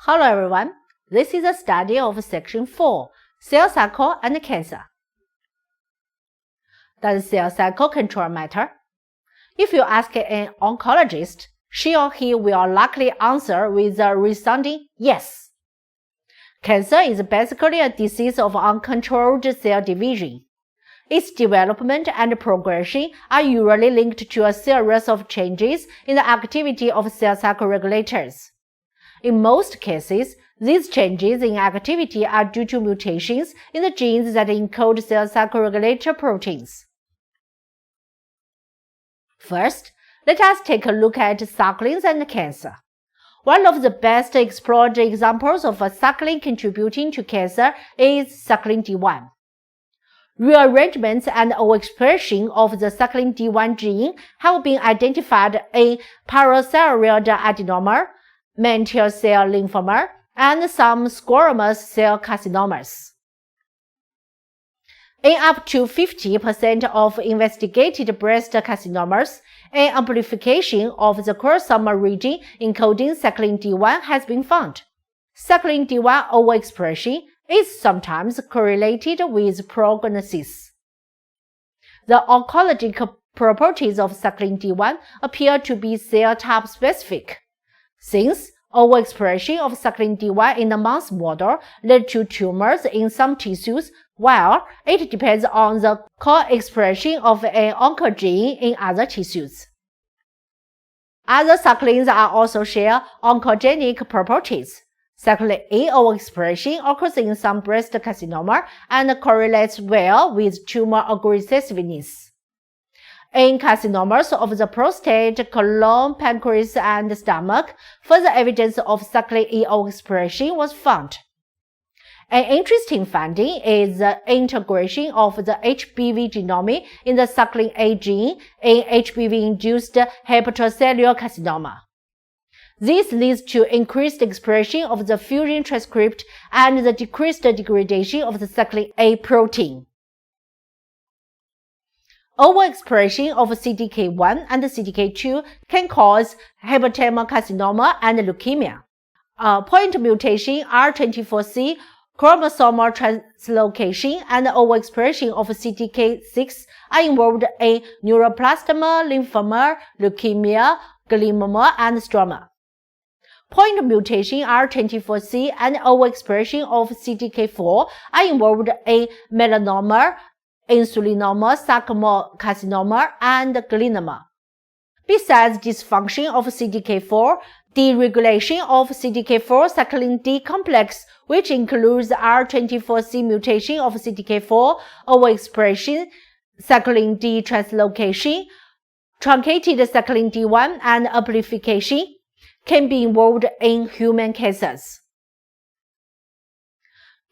Hello everyone, this is a study of Section 4, Cell Cycle and Cancer. Does cell cycle control matter? If you ask an oncologist, she or he will likely answer with a resounding yes. Cancer is basically a disease of uncontrolled cell division. Its development and progression are usually linked to a series of changes in the activity of cell cycle regulators. In most cases, these changes in activity are due to mutations in the genes that encode cell cycle regulator proteins. First, let us take a look at cyclins and cancer. One of the best explored examples of a cyclin contributing to cancer is cyclin D1. Rearrangements and overexpression of the cyclin D1 gene have been identified in parathyroid adenoma, mantle cell lymphoma, and some squamous cell carcinomas. In up to 50% of investigated breast carcinomas, an amplification of the chromosome region encoding cyclin D1 has been found. Cyclin D1 overexpression is sometimes correlated with prognosis. The oncologic properties of cyclin D1 appear to be cell type specific. Since overexpression of cyclin D1 in the mouse model led to tumors in some tissues, while it depends on the co-expression of an oncogene in other tissues. Other cyclins are also share oncogenic properties. Cyclin A overexpression occurs in some breast carcinoma and correlates well with tumor aggressiveness. In carcinomas of the prostate, colon, pancreas, and stomach, further evidence of cyclin E overexpression was found. An interesting finding is the integration of the HBV genome in the cyclin A gene in HBV-induced hepatocellular carcinoma. This leads to increased expression of the fusion transcript and the decreased degradation of the cyclin A protein. Overexpression of CDK1 and CDK2 can cause hepatocarcinoma and leukemia. Point mutation R24C, chromosomal translocation, and overexpression of CDK6 are involved in neuroblastoma, lymphoma, leukemia, glioma, and stroma. Point mutation R24C and overexpression of CDK4 are involved in melanoma, insulinoma, sarcoma carcinoma, and glioma. Besides dysfunction of CDK4, deregulation of CDK4 cyclin D complex, which includes R24C mutation of CDK4, overexpression, cyclin D translocation, truncated cyclin D1, and amplification, can be involved in human cancers.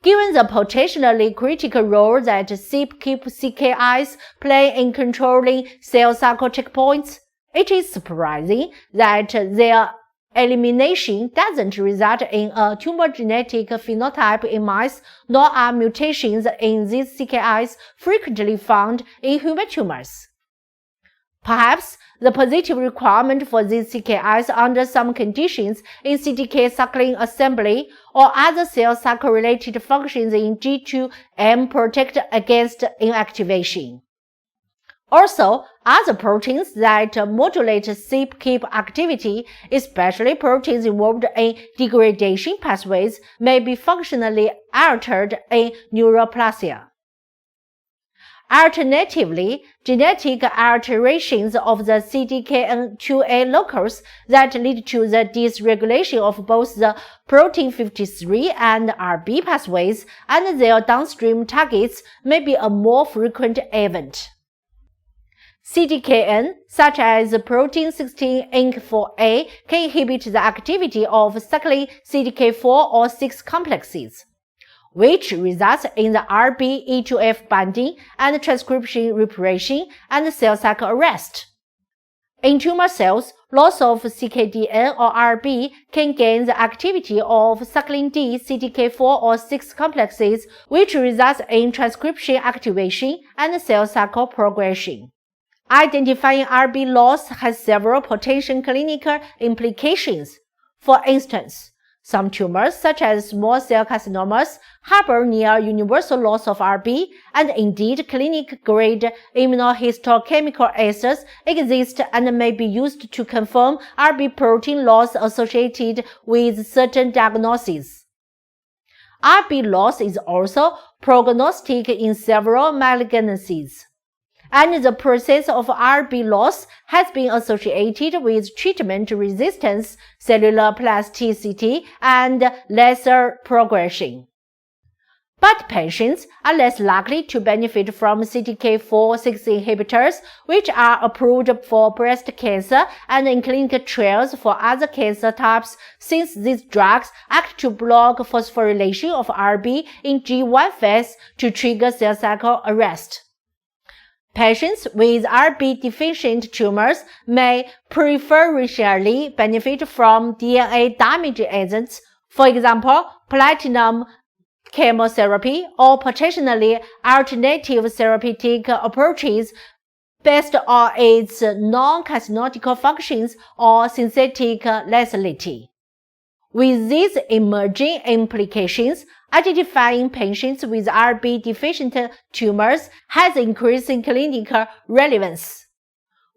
Given the potentially critical role that CYP-CKIs play in controlling cell cycle checkpoints, it is surprising that their elimination doesn't result in a tumor genetic phenotype in mice, nor are mutations in these CKIs frequently found in human tumors. Perhaps the positive requirement for these CKIs under some conditions in CDK cyclin assembly or other cell cycle-related functions in G2M protect against inactivation. Also, other proteins that modulate CYP activity, especially proteins involved in degradation pathways, may be functionally altered in neuroplasia. Alternatively, genetic alterations of the CDKN2A locus that lead to the dysregulation of both the protein 53 and RB pathways and their downstream targets may be a more frequent event. CDKN, such as protein 16-INK4A, can inhibit the activity of cyclin CDK4 or 6 complexes, which results in the RB-E2F binding and transcription reparation and cell cycle arrest. In tumor cells, loss of CKDN or RB can gain the activity of cyclin D, CDK4 or 6 complexes, which results in transcription activation and cell cycle progression. Identifying RB loss has several potential clinical implications. For instance, Some tumors, such as small cell carcinomas, harbor near universal loss of Rb, and indeed clinic-grade immunohistochemical assays exist and may be used to confirm Rb protein loss associated with certain diagnoses. Rb loss is also prognostic in several malignancies, and the process of Rb loss has been associated with treatment resistance, cellular plasticity, and lesser progression. But patients are less likely to benefit from CDK4/6 inhibitors, which are approved for breast cancer and in clinical trials for other cancer types, since these drugs act to block phosphorylation of Rb in G1 phase to trigger cell cycle arrest. Patients with Rb-deficient tumors may preferentially benefit from DNA-damaging agents, for example, platinum chemotherapy, or potentially alternative therapeutic approaches based on its non-carcinotic functions or synthetic lethality. With these emerging implications, identifying patients with Rb-deficient tumors has increasing clinical relevance.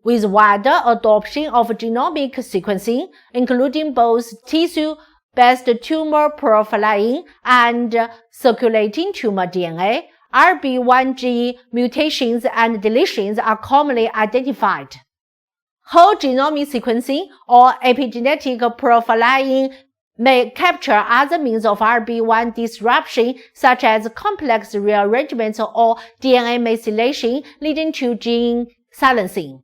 With wider adoption of genomic sequencing, including both tissue-based tumor profiling and circulating tumor DNA, RB1 mutations and deletions are commonly identified. Whole genome sequencing or epigenetic profiling may capture other means of RB1 disruption, such as complex rearrangements or DNA methylation leading to gene silencing.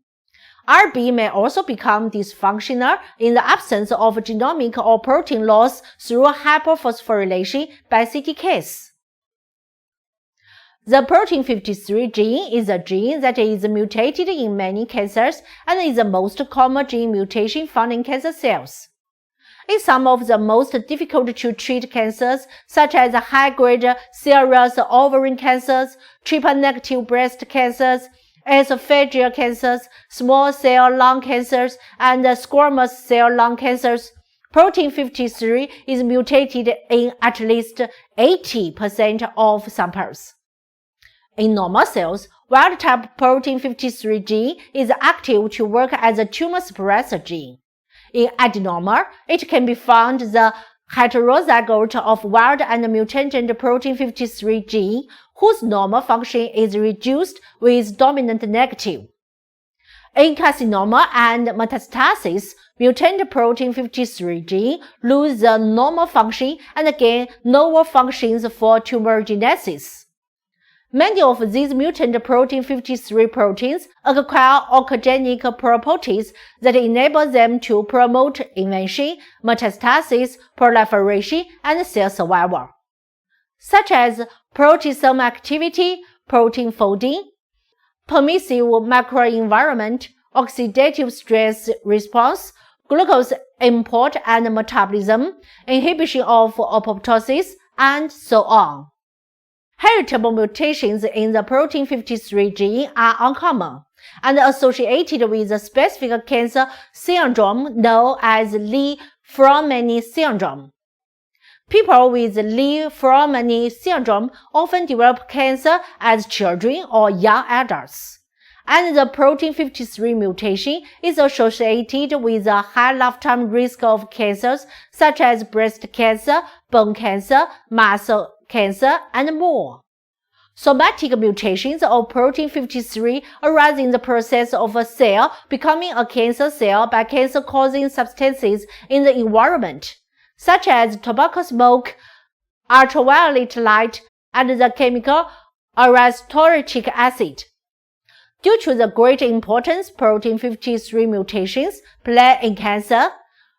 Rb may also become dysfunctional in the absence of genomic or protein loss through hyperphosphorylation by CDKs. The protein 53 gene is a gene that is mutated in many cancers and is the most common gene mutation found in cancer cells. In some of the most difficult to treat cancers, such as high-grade serous ovarian cancers, triple-negative breast cancers, esophageal cancers, small cell lung cancers, and squamous cell lung cancers, protein 53 is mutated in at least 80% of samples. In normal cells, wild-type protein 53 gene is active to work as a tumor suppressor gene. In adenoma, it can be found the heterozygote of wild and mutant protein 53 gene, whose normal function is reduced with dominant negative. In carcinoma and metastasis, mutant protein 53 gene lose the normal function and gain novel functions for tumorigenesis. Many of these mutant protein 53 proteins acquire oncogenic properties that enable them to promote invasion, metastasis, proliferation, and cell survival, such as proteasome activity, protein folding, permissive microenvironment, oxidative stress response, glucose import and metabolism, inhibition of apoptosis, and so on. Heritable mutations in the protein 53 gene are uncommon and associated with a specific cancer syndrome known as Li-Fraumeni syndrome. People with Li-Fraumeni syndrome often develop cancer as children or young adults, and the protein 53 mutation is associated with a high lifetime risk of cancers such as breast cancer, bone cancer, muscle cancer, and more. Somatic mutations of protein 53 arise in the process of a cell becoming a cancer cell by cancer-causing substances in the environment, such as tobacco smoke, ultraviolet light, and the chemical aristoric acid. Due to the great importance protein 53 mutations play in cancer,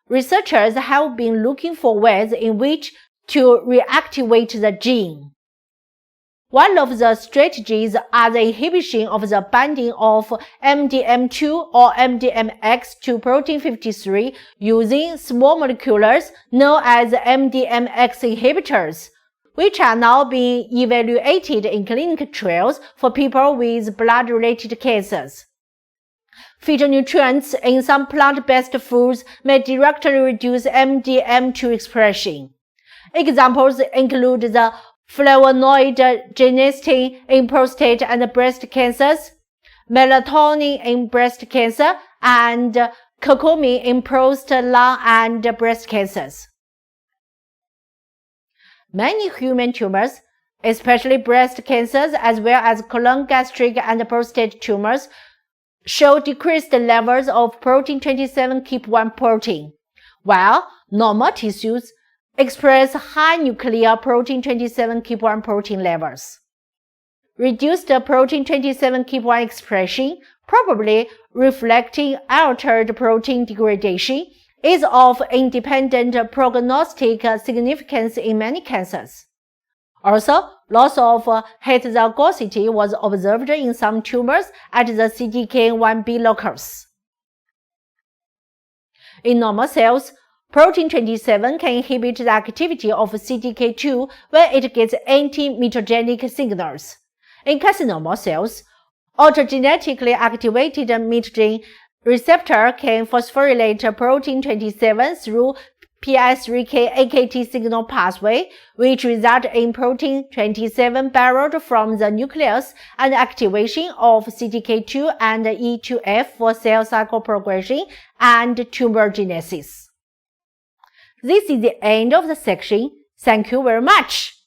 researchers have been looking for ways in which to reactivate the gene. One of the strategies are the inhibition of the binding of MDM2 or MDMX to protein 53 using small molecules known as MDMX inhibitors, which are now being evaluated in clinical trials for people with blood-related cancers. Phytonutrients in some plant-based foods may directly reduce MDM2 expression. Examples include the flavonoid genistein in prostate and breast cancers, melatonin in breast cancer, and curcumin in prostate, lung, and breast cancers. Many human tumors, especially breast cancers as well as colon, gastric, and prostate tumors, show decreased levels of protein 27 KEAP1 protein, while normal tissues express high nuclear protein 27 KEAP1 protein levels. Reduced protein 27 KEAP1 expression, probably reflecting altered protein degradation, is of independent prognostic significance in many cancers. Also, loss of heterozygosity was observed in some tumors at the CDKN1B locus. In normal cells, protein 27 can inhibit the activity of CDK2 when it gets anti-mitogenic signals. In carcinoma cells, autogenetically activated mitogen receptor can phosphorylate protein 27 through PI3K-AKT signal pathway, which results in protein 27 borrowed from the nucleus and activation of CDK2 and E2F for cell cycle progression and tumorigenesis. This is the end of the section. Thank you very much.